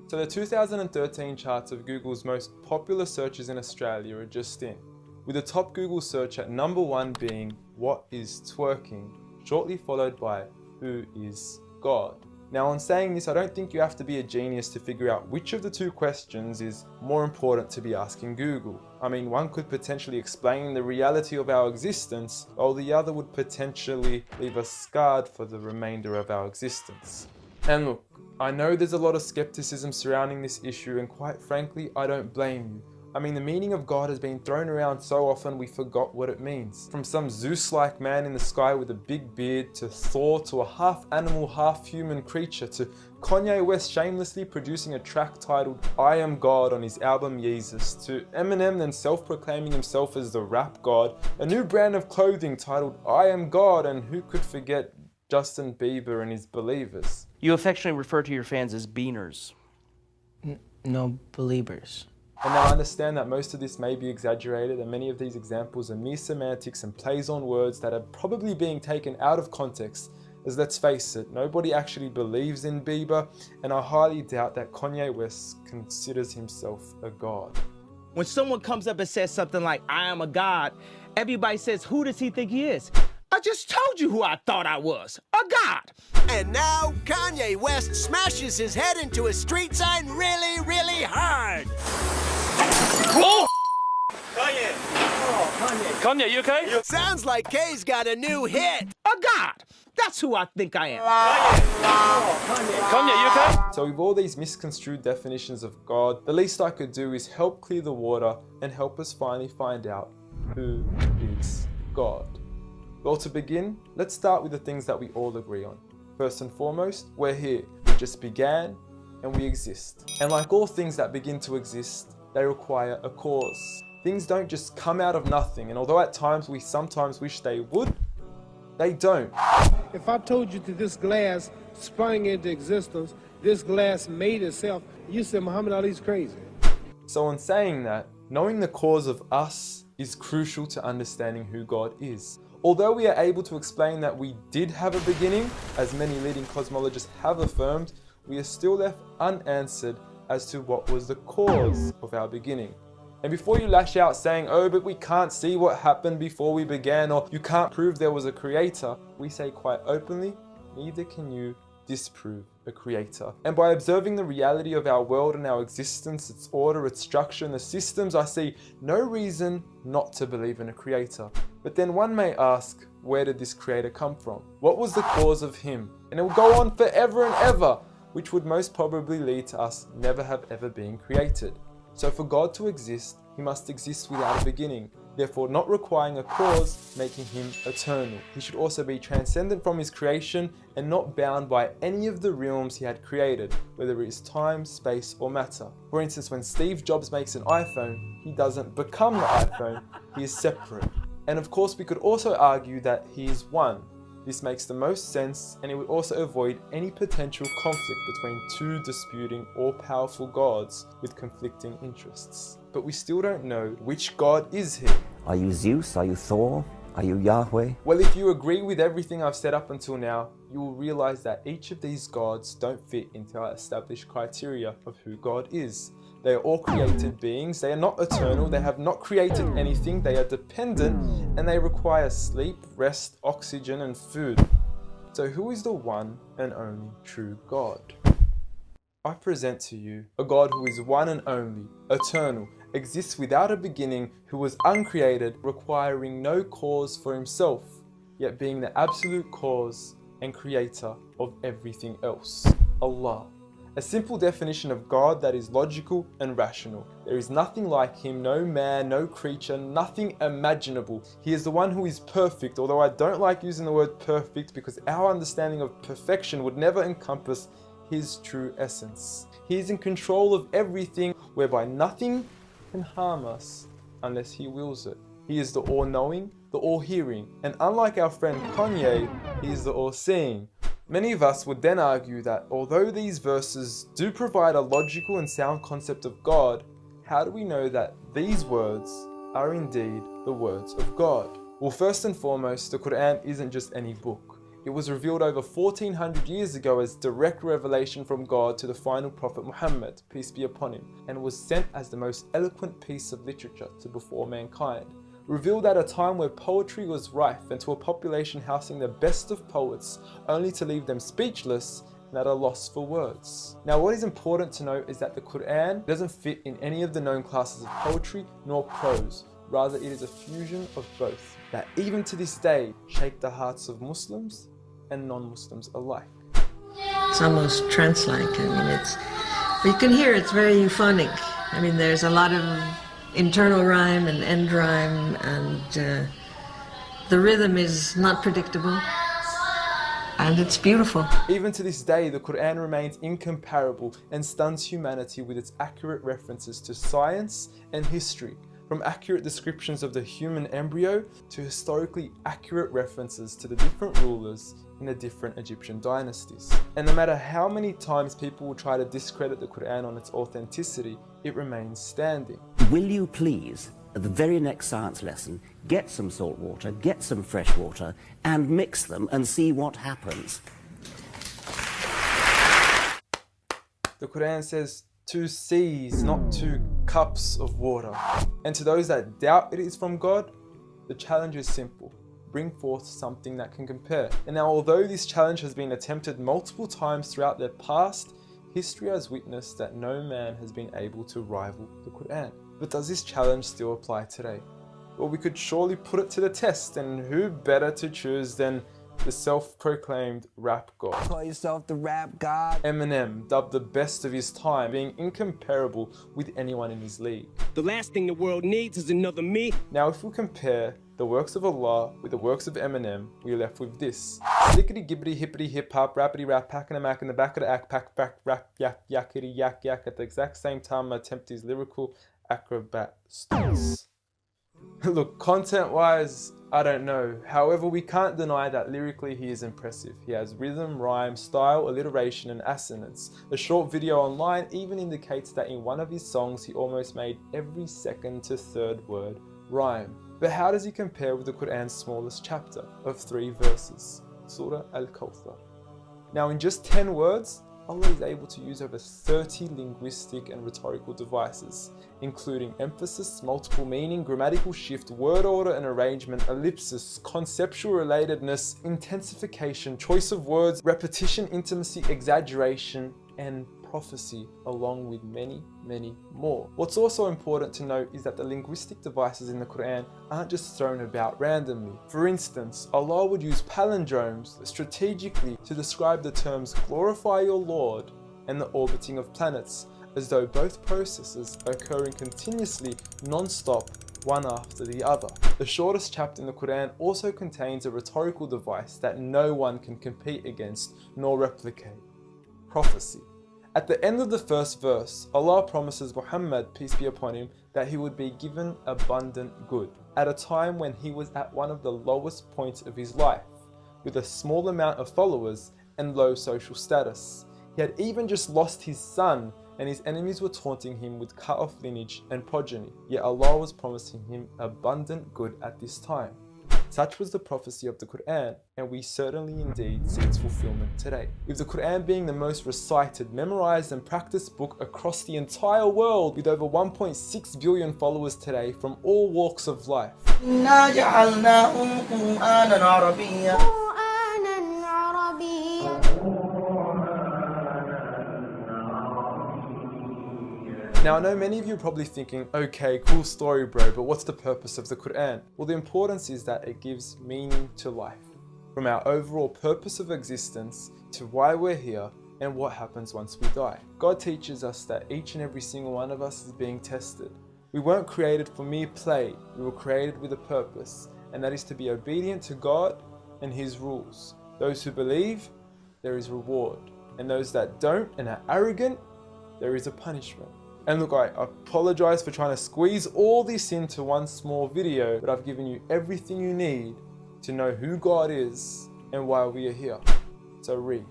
So the 2013 charts of Google's most popular searches in Australia are just in, with the top Google search at number 1 being "What is twerking?", shortly followed by "Who is God?". Now, on saying this, I don't think you have to be a genius to figure out which of the two questions is more important to be asking Google. I mean, one could potentially explain the reality of our existence, while the other would potentially leave us scarred for the remainder of our existence. And look, I know there's a lot of skepticism surrounding this issue, and quite frankly, I don't blame you. I mean, the meaning of God has been thrown around so often we forgot what it means. From some Zeus-like man in the sky with a big beard, to Thor, to a half-animal, half-human creature, to Kanye West shamelessly producing a track titled "I Am God" on his album Yeezus, to Eminem then self-proclaiming himself as the rap god, a new brand of clothing titled "I Am God", and who could forget Justin Bieber and his Believers. You affectionately refer to your fans as beaners. No, believers. And now I understand that most of this may be exaggerated, and many of these examples are mere semantics and plays on words that are probably being taken out of context, as let's face it, nobody actually believes in Bieber, and I highly doubt that Kanye West considers himself a god. When someone comes up and says something like, "I am a god," everybody says, "Who does he think he is?" I just told you who I thought I was, a god. And now Kanye West smashes his head into a street sign really, really hard. Oh! Kanye. Oh, Kanye. Kanye, you okay? Sounds like Kay's got a new hit. A god. That's who I think I am. Kanye, you okay? So with all these misconstrued definitions of God, the least I could do is help clear the water and help us finally find out who is God. Well, to begin, let's start with the things that we all agree on. First and foremost, we're here. We just began and we exist. And like all things that begin to exist, they require a cause. Things don't just come out of nothing, and although at times we sometimes wish they would, they don't. If I told you that this glass sprang into existence, this glass made itself, you said Muhammad Ali's crazy. So in saying that, knowing the cause of us is crucial to understanding who God is. Although we are able to explain that we did have a beginning, as many leading cosmologists have affirmed, we are still left unanswered as to what was the cause of our beginning. And before you lash out saying, "Oh, but we can't see what happened before we began," or "You can't prove there was a creator," we say quite openly, neither can you disprove a creator. And by observing the reality of our world and our existence, its order, its structure, and the systems, I see no reason not to believe in a creator. But then one may ask, where did this creator come from? What was the cause of him? And it will go on forever and ever, which would most probably lead to us never have ever been created. So for God to exist, he must exist without a beginning, therefore not requiring a cause, making him eternal. He should also be transcendent from his creation and not bound by any of the realms he had created, whether it is time, space, or matter. For instance, when Steve Jobs makes an iPhone, he doesn't become the iPhone, he is separate. And of course, we could also argue that he is one. This makes the most sense, and it would also avoid any potential conflict between two disputing all-powerful gods with conflicting interests. But we still don't know which God is he. Are you Zeus? Are you Thor? Are you Yahweh? Well, if you agree with everything I've said up until now, you will realize that each of these gods don't fit into our established criteria of who God is. They are all created beings, they are not eternal, they have not created anything, they are dependent, and they require sleep, rest, oxygen, and food. So who is the one and only true God? I present to you a God who is one and only, eternal, exists without a beginning, who was uncreated, requiring no cause for himself, yet being the absolute cause and creator of everything else. Allah. A simple definition of God that is logical and rational. There is nothing like him, no man, no creature, nothing imaginable. He is the one who is perfect, although I don't like using the word perfect because our understanding of perfection would never encompass his true essence. He is in control of everything, whereby nothing can harm us unless he wills it. He is the all-knowing, the all-hearing, and unlike our friend Kanye, he is the all-seeing. Many of us would then argue that although these verses do provide a logical and sound concept of God, how do we know that these words are indeed the words of God? Well, first and foremost, the Quran isn't just any book. It was revealed over 1400 years ago as direct revelation from God to the final prophet Muhammad, peace be upon him, and was sent as the most eloquent piece of literature to before mankind. Revealed at a time where poetry was rife and to a population housing the best of poets, only to leave them speechless and at a loss for words. Now, what is important to note is that the Quran doesn't fit in any of the known classes of poetry nor prose. Rather, it is a fusion of both that even to this day shake the hearts of Muslims and non-Muslims alike. It's almost trance-like. I mean, you can hear it's very euphonic. I mean, there's a lot of internal rhyme and end rhyme, and the rhythm is not predictable. And it's beautiful. Even to this day, the Quran remains incomparable and stuns humanity with its accurate references to science and history, from accurate descriptions of the human embryo to historically accurate references to the different rulers in the different Egyptian dynasties. And no matter how many times people will try to discredit the Quran on its authenticity, it remains standing. Will you please, at the very next science lesson, get some salt water, get some fresh water, and mix them and see what happens? The Quran says 2 seas, not 2 cups of water. And to those that doubt it is from God, the challenge is simple. Bring forth something that can compare. And now, although this challenge has been attempted multiple times throughout the past, history has witnessed that no man has been able to rival the Quran. But does this challenge still apply today? Well, we could surely put it to the test, and who better to choose than the self-proclaimed rap god. Call yourself the rap god. Eminem, dubbed the best of his time, being incomparable with anyone in his league. The last thing the world needs is another me. Now, if we compare the works of Allah with the works of Eminem, we are left with this. Slickety gibbity hippity hip hop, rappity rap, packing a mac in the back of the act, pack, back, rap, yak, yakety yak, yak. At the exact same time, I attempt his lyrical acrobat stunts. Look, content-wise, I don't know. However, we can't deny that lyrically he is impressive. He has rhythm, rhyme, style, alliteration, and assonance. A short video online even indicates that in one of his songs he almost made every second to third word rhyme. But how does he compare with the Quran's smallest chapter of 3 verses, Surah Al-Kawthar? Now, in just 10 words, Allah is able to use over 30 linguistic and rhetorical devices, including emphasis, multiple meaning, grammatical shift, word order and arrangement, ellipsis, conceptual relatedness, intensification, choice of words, repetition, intimacy, exaggeration, and prophecy, along with many, many more. What's also important to note is that the linguistic devices in the Quran aren't just thrown about randomly. For instance, Allah would use palindromes strategically to describe the terms glorify your Lord and the orbiting of planets, as though both processes are occurring continuously, non-stop, one after the other. The shortest chapter in the Quran also contains a rhetorical device that no one can compete against nor replicate: prophecy. At the end of the first verse, Allah promises Muhammad, peace be upon him, that he would be given abundant good at a time when he was at one of the lowest points of his life, with a small amount of followers and low social status. He had even just lost his son, and his enemies were taunting him with cut-off lineage and progeny, yet Allah was promising him abundant good at this time. Such was the prophecy of the Quran, and we certainly indeed see its fulfillment today. With the Quran being the most recited, memorized and practiced book across the entire world, with over 1.6 billion followers today from all walks of life. Now, I know many of you are probably thinking, okay, cool story bro, but what's the purpose of the Quran? Well, the importance is that it gives meaning to life, from our overall purpose of existence to why we're here and what happens once we die. God teaches us that each and every single one of us is being tested. We weren't created for mere play, we were created with a purpose, and that is to be obedient to God and His rules. Those who believe, there is reward, and those that don't and are arrogant, there is a punishment. And look, I apologize for trying to squeeze all this into one small video, but I've given you everything you need to know who God is and why we are here. So read.